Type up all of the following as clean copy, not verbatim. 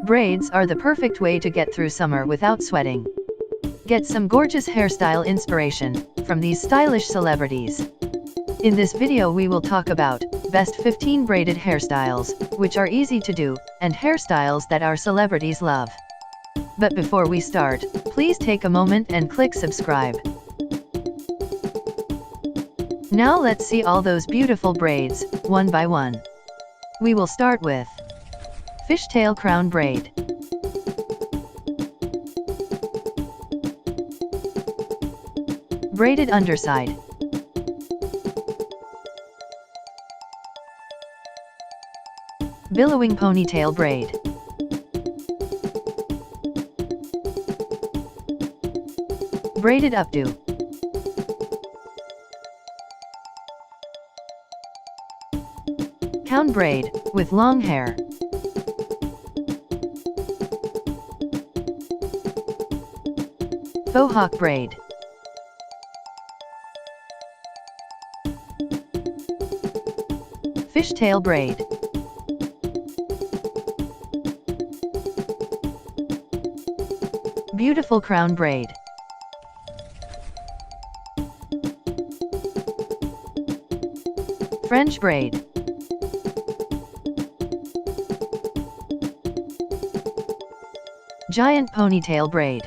Braids are the perfect way to get through summer without sweating. Get some gorgeous hairstyle inspiration from these stylish celebrities. In this video we will talk about best 15 braided hairstyles, which are easy to do, and hairstyles that our celebrities love. But before we start, please take a moment and click subscribe. Now let's see all those beautiful braids, one by one. We will start with Fishtail Crown Braid. Braided Underside. Billowing Ponytail Braid. Braided Updo. Cown Braid, with long hair. Faux Braid. Fishtail Braid. Beautifull Crown Braid. French Braid. Giant Ponytail Braid.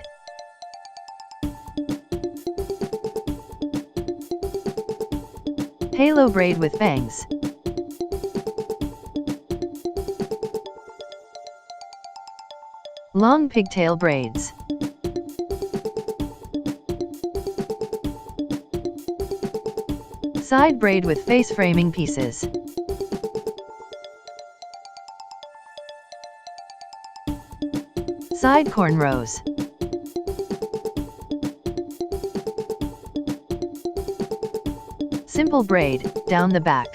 Halo Braid with bangs. Long Pigtail Braids. Side braid with face framing pieces. Side cornrows. Simple braid, down the back.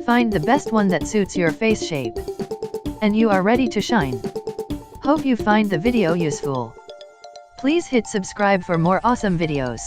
Find the best one that suits your face shape. And you are ready to shine. Hope you find the video useful. Please hit subscribe for more awesome videos.